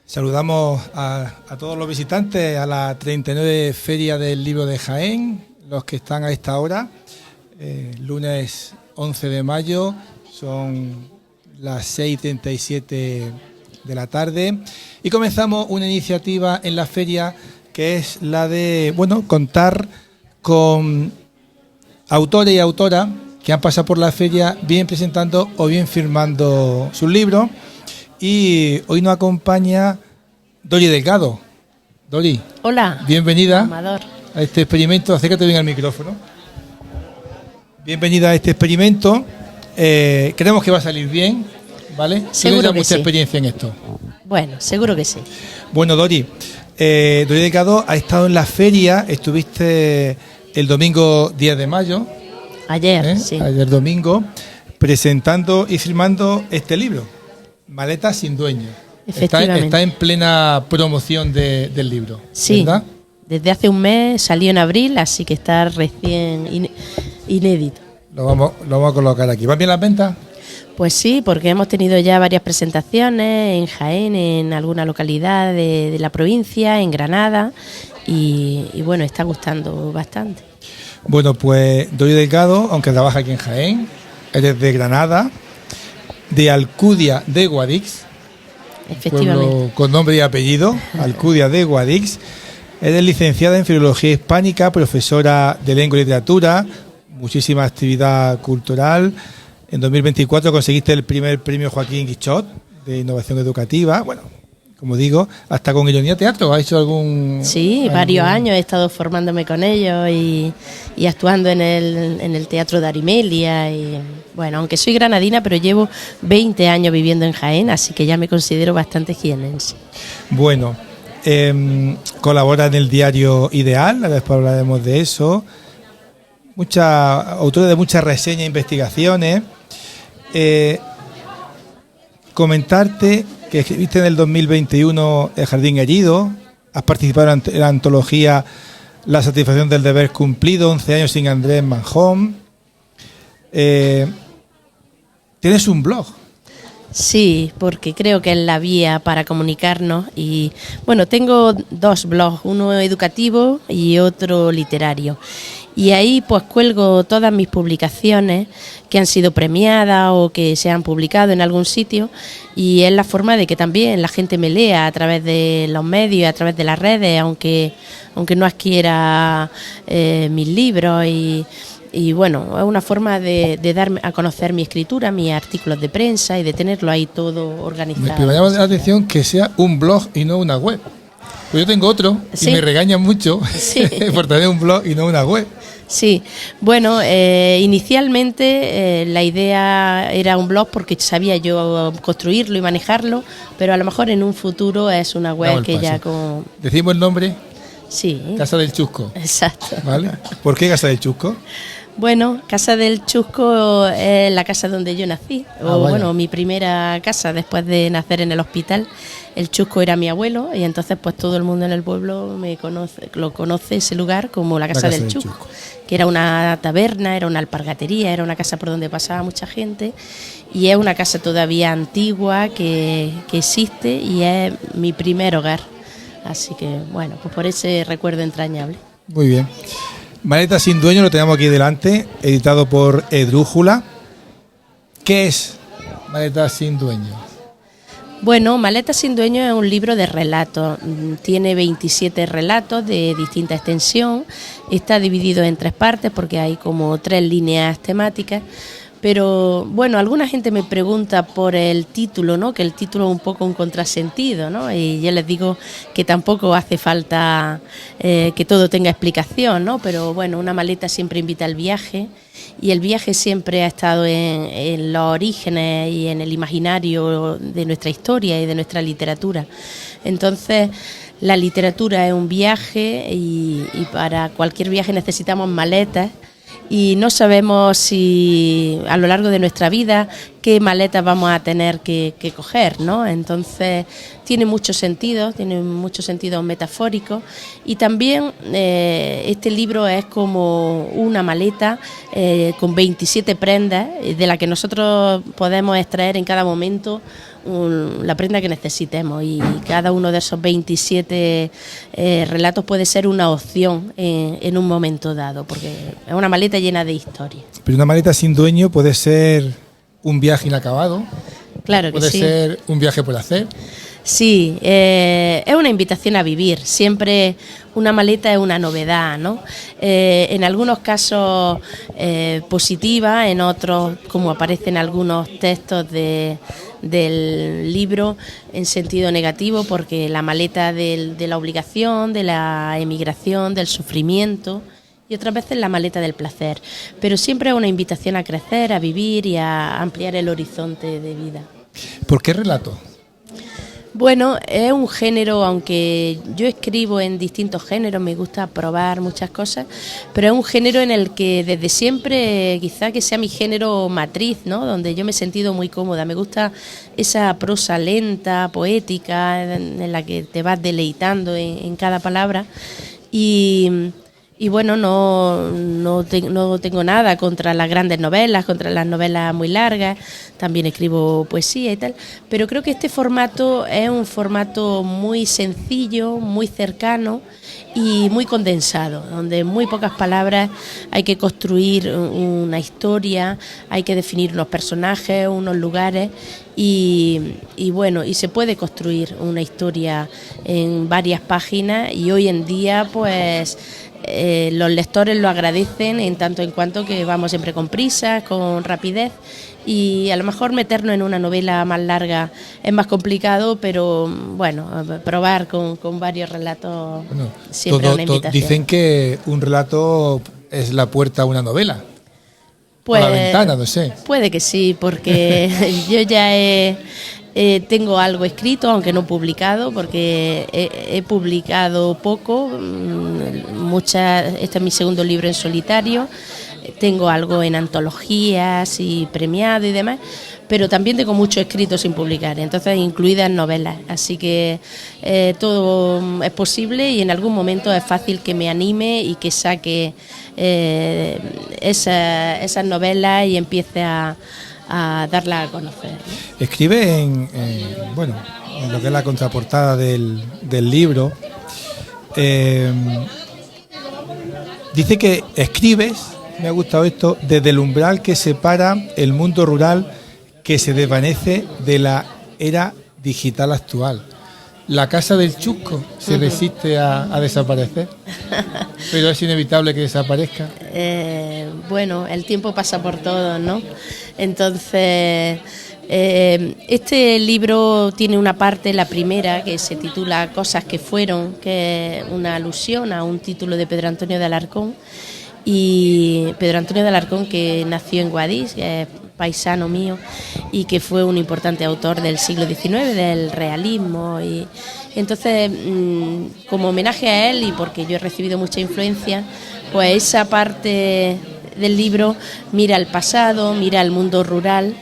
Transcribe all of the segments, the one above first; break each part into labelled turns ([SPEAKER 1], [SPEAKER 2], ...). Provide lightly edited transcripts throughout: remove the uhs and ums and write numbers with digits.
[SPEAKER 1] Saludamos a todos los visitantes a la 39 Feria del Libro de Jaén, los que están a esta hora, lunes 11 de mayo, son las 6:37 de la tarde y comenzamos una iniciativa en la feria que es la de, contar con autores y autoras que han pasado por la feria bien presentando o bien firmando sus libros. Y hoy nos acompaña Dori Delgado. Dori.
[SPEAKER 2] Hola.
[SPEAKER 1] Bienvenida
[SPEAKER 2] Amador.
[SPEAKER 1] A este experimento. Acércate bien al micrófono. Bienvenida a este experimento. Creemos que va a salir bien, ¿vale?
[SPEAKER 2] Seguro que
[SPEAKER 1] mucha
[SPEAKER 2] sí.
[SPEAKER 1] experiencia en esto.
[SPEAKER 2] Bueno, seguro que sí.
[SPEAKER 1] Bueno, Dori. Dori Delgado ha estado en la feria. Estuviste el domingo 10 de mayo.
[SPEAKER 2] Ayer, sí.
[SPEAKER 1] Ayer domingo, presentando y firmando este libro. Maletas sin dueño.
[SPEAKER 2] Efectivamente.
[SPEAKER 1] Está en plena promoción del libro,
[SPEAKER 2] sí,
[SPEAKER 1] ¿verdad?
[SPEAKER 2] Desde hace un mes, salió en abril, así que está recién inédito.
[SPEAKER 1] Lo vamos a colocar aquí. ¿Van bien las ventas?
[SPEAKER 2] Pues sí, porque hemos tenido ya varias presentaciones en Jaén, en alguna localidad de la provincia, en Granada, y bueno, está gustando bastante.
[SPEAKER 1] Bueno, pues Dori Delgado, aunque trabaja aquí en Jaén, eres de Granada, de Alcudia de Guadix,
[SPEAKER 2] Efectivamente.
[SPEAKER 1] pueblo con nombre y apellido, Alcudia de Guadix. Eres licenciada en Filología Hispánica, profesora de Lengua y Literatura, muchísima actividad cultural. En 2024 conseguiste el primer premio Joaquín Guichot de Innovación Educativa. Bueno, como digo, hasta con Ironía Teatro, ¿has hecho algún...?
[SPEAKER 2] Sí, varios años he estado formándome con ellos y actuando en el Teatro de Arimelia. Y bueno, aunque soy granadina, pero llevo 20 años viviendo en Jaén, así que ya me considero bastante jienense.
[SPEAKER 1] Bueno, colabora en el diario Ideal, después hablaremos de eso. Autora de muchas reseñas e investigaciones. Comentarte que escribiste en el 2021 El Jardín Herido, has participado en la antología La satisfacción del deber cumplido, 11 años sin Andrés Manjón. Tienes un blog.
[SPEAKER 2] Sí, porque creo que es la vía para comunicarnos y bueno, tengo dos blogs, uno educativo y otro literario. Y ahí pues cuelgo todas mis publicaciones que han sido premiadas o que se han publicado en algún sitio, y es la forma de que también la gente me lea a través de los medios, a través de las redes, aunque no adquiera mis libros y bueno, es una forma de dar a conocer mi escritura, mis artículos de prensa y de tenerlo ahí todo organizado.
[SPEAKER 1] Me llama la atención que sea un blog y no una web. Pues yo tengo otro
[SPEAKER 2] ¿Sí?
[SPEAKER 1] Y me regañan mucho por tener un blog y no una web.
[SPEAKER 2] Sí, bueno, inicialmente la idea era un blog porque sabía yo construirlo y manejarlo, pero a lo mejor en un futuro es una web que ya con...
[SPEAKER 1] ¿Decimos el nombre?
[SPEAKER 2] Sí.
[SPEAKER 1] Casa del Chusco.
[SPEAKER 2] Exacto.
[SPEAKER 1] ¿Vale? ¿Por qué Casa del Chusco?
[SPEAKER 2] Bueno, Casa del Chusco es la casa donde yo nací, bueno, mi primera casa después de nacer en el hospital. El Chusco era mi abuelo y entonces pues todo el mundo en el pueblo lo conoce ese lugar como la Casa del Chusco, que era una taberna, era una alpargatería, era una casa por donde pasaba mucha gente y es una casa todavía antigua que existe y es mi primer hogar. Así que bueno, pues por ese recuerdo entrañable.
[SPEAKER 1] Muy bien. Maletas sin dueño, lo tenemos aquí delante, editado por Edrújula. ¿Qué es Maletas sin dueño?
[SPEAKER 2] Bueno, Maletas sin dueño es un libro de relatos. Tiene 27 relatos de distinta extensión. Está dividido en 3 partes porque hay como 3 líneas temáticas. Pero bueno, alguna gente me pregunta por el título, ¿no? Que el título es un poco un contrasentido, ¿no? Y yo les digo que tampoco hace falta que todo tenga explicación, ¿no? Pero bueno, una maleta siempre invita al viaje y el viaje siempre ha estado en los orígenes y en el imaginario de nuestra historia y de nuestra literatura. Entonces, la literatura es un viaje y para cualquier viaje necesitamos maletas. Y no sabemos si a lo largo de nuestra vida qué maletas vamos a tener que coger, ¿no? Entonces tiene mucho sentido metafórico, y también este libro es como una maleta con 27 prendas de la que nosotros podemos extraer en cada momento la prenda que necesitemos, y cada uno de esos 27 relatos puede ser una opción en un momento dado, porque es una maleta llena de historia.
[SPEAKER 1] Pero una maleta sin dueño puede ser un viaje inacabado,
[SPEAKER 2] claro que sí.
[SPEAKER 1] Puede ser un viaje por hacer.
[SPEAKER 2] Sí, es una invitación a vivir. Siempre una maleta es una novedad, ¿no? En algunos casos positiva, en otros, como aparece en algunos textos del libro, en sentido negativo, porque la maleta de la obligación, de la emigración, del sufrimiento, y otras veces la maleta del placer. Pero siempre es una invitación a crecer, a vivir y a ampliar el horizonte de vida.
[SPEAKER 1] ¿Por qué relato?
[SPEAKER 2] Bueno, es un género, aunque yo escribo en distintos géneros, me gusta probar muchas cosas, pero es un género en el que desde siempre quizá que sea mi género matriz, ¿no? Donde yo me he sentido muy cómoda. Me gusta esa prosa lenta, poética, en la que te vas deleitando en cada palabra, y bueno, no tengo nada contra las grandes novelas, contra las novelas muy largas, también escribo poesía y tal, pero creo que este formato es un formato muy sencillo, muy cercano y muy condensado, donde en muy pocas palabras hay que construir una historia, hay que definir unos personajes, unos lugares, y bueno, y se puede construir una historia en varias páginas, y hoy en día pues los lectores lo agradecen en tanto en cuanto que vamos siempre con prisa, con rapidez, y a lo mejor meternos en una novela más larga es más complicado, pero bueno, probar con varios relatos siempre es una invitación.
[SPEAKER 1] Dicen que un relato es la puerta a una novela.
[SPEAKER 2] Pues,
[SPEAKER 1] o la ventana, no sé.
[SPEAKER 2] Puede que sí, porque yo ya tengo algo escrito, aunque no publicado, porque he publicado poco, este es mi segundo libro en solitario, tengo algo en antologías y premiado y demás, pero también tengo mucho escrito sin publicar, entonces incluidas novelas, así que todo es posible, y en algún momento es fácil que me anime y que saque esas novelas y empiece a darla a conocer, ¿no?
[SPEAKER 1] Escribe en lo que es la contraportada del libro. Dice que escribes, me ha gustado esto, desde el umbral que separa el mundo rural que se desvanece de la era digital actual. La casa del chusco se resiste a desaparecer, pero es inevitable que desaparezca.
[SPEAKER 2] Bueno, el tiempo pasa por todo, ¿no? Entonces, este libro tiene una parte, la primera, que se titula Cosas que fueron, que es una alusión a un título de Pedro Antonio de Alarcón, y Pedro Antonio de Alarcón, que nació en Guadix, que es paisano mío y que fue un importante autor del siglo XIX, del realismo, y entonces como homenaje a él y porque yo he recibido mucha influencia, pues esa parte del libro mira al pasado, mira al mundo rural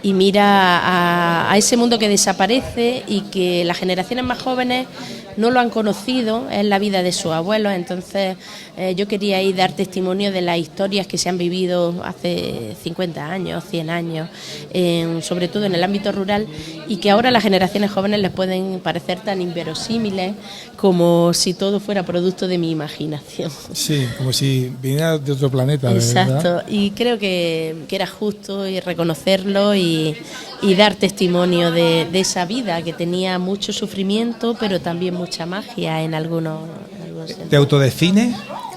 [SPEAKER 2] y mira a ese mundo que desaparece y que las generaciones más jóvenes no lo han conocido en la vida de sus abuelos. Entonces yo quería ahí dar testimonio de las historias que se han vivido hace 50 años, 100 años, sobre todo en el ámbito rural, y que ahora a las generaciones jóvenes les pueden parecer tan inverosímiles como si todo fuera producto de mi imaginación.
[SPEAKER 1] Sí, como si viniera de otro planeta.
[SPEAKER 2] Exacto,
[SPEAKER 1] ¿verdad?
[SPEAKER 2] Y creo que era justo y reconocerlo y dar testimonio de esa vida que tenía mucho sufrimiento, pero también mucha magia en algunos sentidos.
[SPEAKER 1] Te autodefines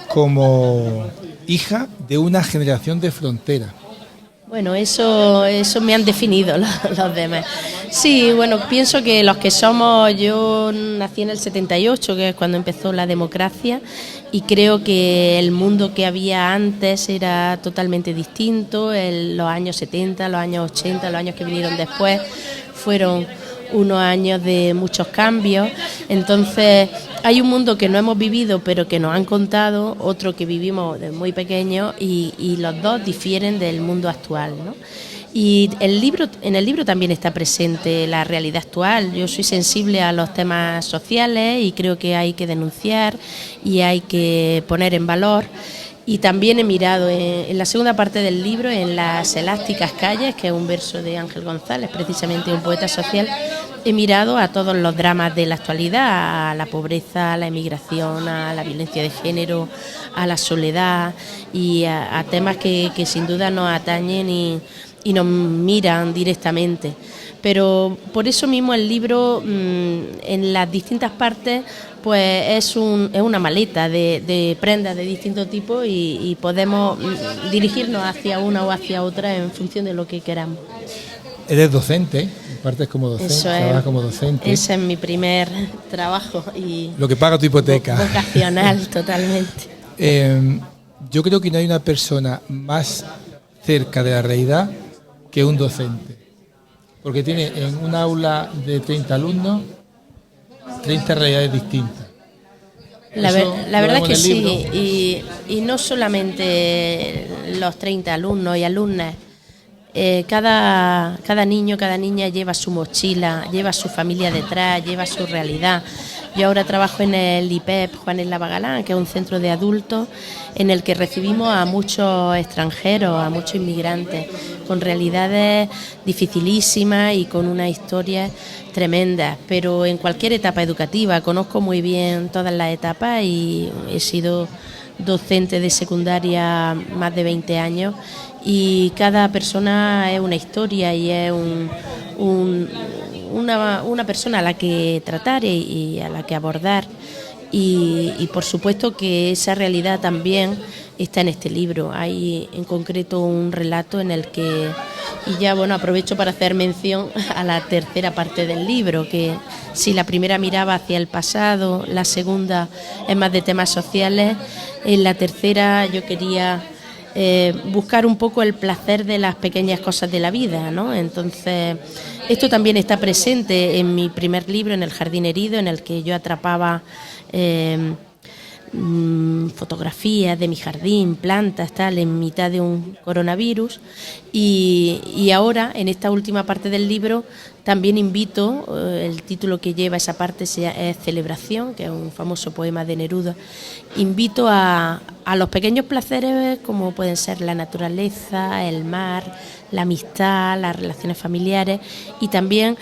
[SPEAKER 1] como hija de una generación de frontera.
[SPEAKER 2] Bueno, eso me han definido los demás. Sí, bueno, pienso que los que somos, yo nací en el 78, que es cuando empezó la democracia, y creo que el mundo que había antes era totalmente distinto. Los años 70, los años 80, los años que vinieron después fueron unos años de muchos cambios. Entonces hay un mundo que no hemos vivido pero que nos han contado, otro que vivimos desde muy pequeños, y los dos difieren del mundo actual, ¿no? Y en el libro también está presente la realidad actual. Yo soy sensible a los temas sociales y creo que hay que denunciar y hay que poner en valor. Y también he mirado en la segunda parte del libro, en Las elásticas calles, que es un verso de Ángel González, precisamente un poeta social. He mirado a todos los dramas de la actualidad, a la pobreza, a la emigración, a la violencia de género, a la soledad y a temas que sin duda nos atañen y nos miran directamente. Pero por eso mismo el libro, en las distintas partes, pues es una maleta de prendas de distintos tipos y podemos dirigirnos hacia una o hacia otra en función de lo que queramos.
[SPEAKER 1] Eres docente, partes como docente, trabajas como docente.
[SPEAKER 2] Ese es mi primer trabajo y
[SPEAKER 1] lo que paga tu hipoteca.
[SPEAKER 2] Vocacional, totalmente.
[SPEAKER 1] Yo creo que no hay una persona más cerca de la realidad que un docente, porque tiene en un aula de 30 alumnos 30 realidades distintas.
[SPEAKER 2] La verdad es que sí, y no solamente los 30 alumnos y alumnas. Cada niño, cada niña lleva su mochila, lleva su familia detrás, lleva su realidad. Yo ahora trabajo en el IPEP Juan Eslava Galán, que es un centro de adultos en el que recibimos a muchos extranjeros, a muchos inmigrantes, con realidades dificilísimas y con una historia tremendas, pero en cualquier etapa educativa. Conozco muy bien todas las etapas y he sido docente de secundaria más de 20 años y cada persona es una historia y es una persona a la que tratar y a la que abordar y por supuesto que esa realidad también está en este libro. Hay en concreto un relato en el que, y ya bueno, aprovecho para hacer mención a la tercera parte del libro, que si la primera miraba hacia el pasado, la segunda es más de temas sociales, en la tercera yo quería buscar un poco el placer de las pequeñas cosas de la vida, ¿no? Entonces, esto también está presente en mi primer libro, en El jardín herido, en el que yo atrapaba fotografías de mi jardín, plantas, tal, en mitad de un coronavirus y ahora en esta última parte del libro también invito, el título que lleva esa parte es Celebración, que es un famoso poema de Neruda. Invito a los pequeños placeres como pueden ser la naturaleza, el mar, la amistad, las relaciones familiares y también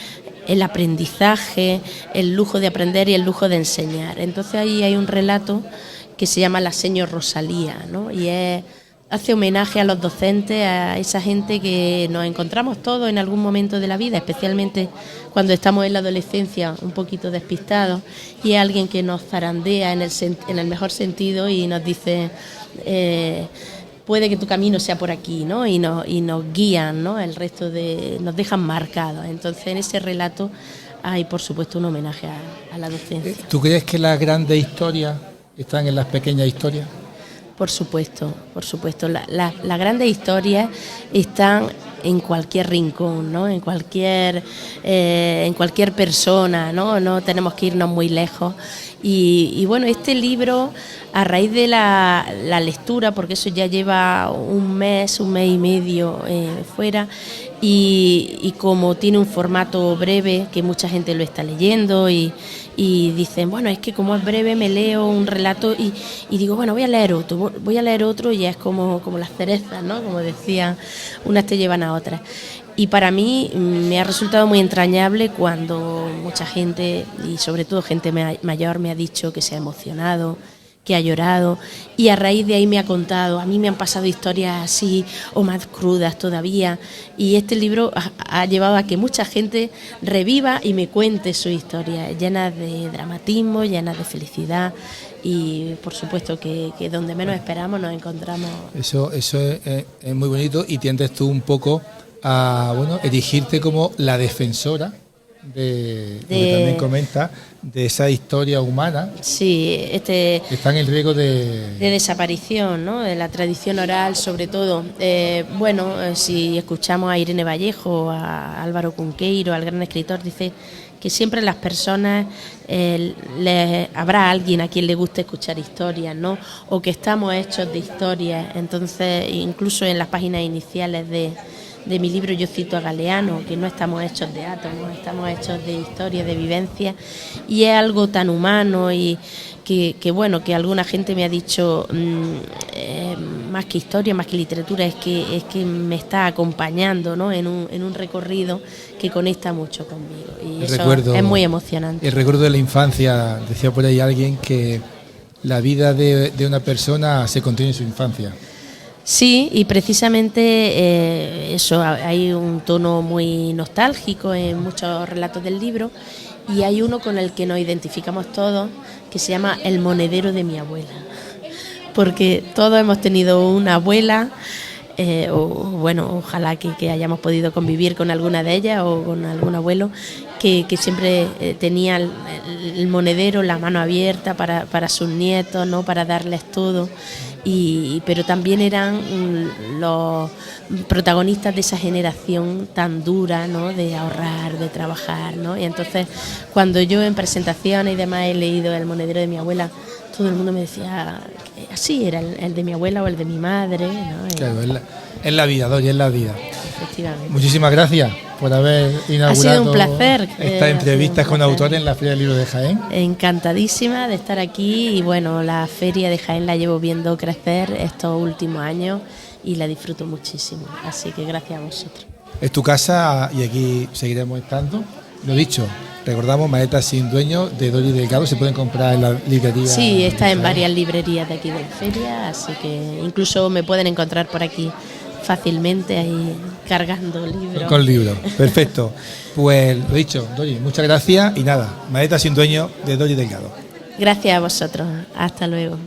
[SPEAKER 2] el aprendizaje, el lujo de aprender y el lujo de enseñar. Entonces ahí hay un relato que se llama La señor Rosalía, ¿no? Y hace homenaje a los docentes, a esa gente que nos encontramos todos en algún momento de la vida, especialmente cuando estamos en la adolescencia un poquito despistados, y es alguien que nos zarandea en el mejor sentido y nos dice puede que tu camino sea por aquí, ¿no? Y nos guían, ¿no? El resto nos dejan marcados. Entonces en ese relato hay por supuesto un homenaje a la docencia.
[SPEAKER 1] ¿Tú crees que las grandes historias están en las pequeñas historias?
[SPEAKER 2] Por supuesto. Las grandes historias están en cualquier rincón, ¿no? En cualquier persona, ¿no? No tenemos que irnos muy lejos. Y bueno, este libro, a raíz de la lectura, porque eso ya lleva un mes y medio fuera, y como tiene un formato breve, que mucha gente lo está leyendo y dicen, bueno, es que como es breve me leo un relato y digo, bueno, voy a leer otro y ya es como las cerezas, ¿no? Como decían, unas te llevan a otras. Y para mí me ha resultado muy entrañable cuando mucha gente, y sobre todo gente mayor, me ha dicho que se ha emocionado, que ha llorado, y a raíz de ahí me ha contado, a mí me han pasado historias así o más crudas todavía, y este libro ha llevado a que mucha gente reviva y me cuente su historia, llenas de dramatismo, llenas de felicidad, y por supuesto que donde menos esperamos nos encontramos.
[SPEAKER 1] Eso es muy bonito, y tiendes tú un poco a erigirte como la defensora de lo que también comenta, de esa historia humana.
[SPEAKER 2] Sí,
[SPEAKER 1] está en el riesgo de
[SPEAKER 2] desaparición, ¿no? De la tradición oral, sobre todo. Si escuchamos a Irene Vallejo, a Álvaro Cunqueiro, al gran escritor, dice que siempre las personas habrá alguien a quien le guste escuchar historias, ¿no? O que estamos hechos de historias. Entonces, incluso en las páginas iniciales de mi libro yo cito a Galeano, que no estamos hechos de átomos, estamos hechos de historia, de vivencia, y es algo tan humano y que bueno, que alguna gente me ha dicho más que historia, más que literatura, es que me está acompañando, ¿no? en un recorrido que conecta mucho conmigo, y eso es muy emocionante.
[SPEAKER 1] El recuerdo de la infancia, decía por ahí alguien que la vida de una persona se contiene en su infancia.
[SPEAKER 2] Sí, y precisamente eso, hay un tono muy nostálgico en muchos relatos del libro, y hay uno con el que nos identificamos todos, que se llama El monedero de mi abuela, porque todos hemos tenido una abuela, o bueno, ojalá que hayamos podido convivir con alguna de ellas o con algún abuelo que siempre tenía el monedero, la mano abierta para sus nietos, ¿no? Para darles todo. Pero también eran los protagonistas de esa generación tan dura, ¿no? De ahorrar, de trabajar, ¿no? Y entonces, cuando yo en presentaciones y demás he leído El monedero de mi abuela, todo el mundo me decía que así era el de mi abuela o el de mi madre, ¿no?
[SPEAKER 1] Claro, es la vida, Dori, es la vida.
[SPEAKER 2] Efectivamente.
[SPEAKER 1] Muchísimas gracias por haber inaugurado
[SPEAKER 2] ha sido un placer,
[SPEAKER 1] estas entrevistas con autores en la Feria del Libro de Jaén.
[SPEAKER 2] Encantadísima de estar aquí, y bueno, la Feria de Jaén la llevo viendo crecer estos últimos años y la disfruto muchísimo, así que gracias a vosotros.
[SPEAKER 1] Es tu casa y aquí seguiremos estando. Lo dicho, recordamos Maletas sin dueño de Dori Delgado, se pueden comprar en la librería.
[SPEAKER 2] Sí, está en varias librerías de aquí de la feria, así que incluso me pueden encontrar por aquí fácilmente ahí cargando libros.
[SPEAKER 1] Con libros, perfecto. Pues lo dicho, Dori, muchas gracias y nada, Maletas sin dueño de Dori Delgado.
[SPEAKER 2] Gracias a vosotros, hasta luego.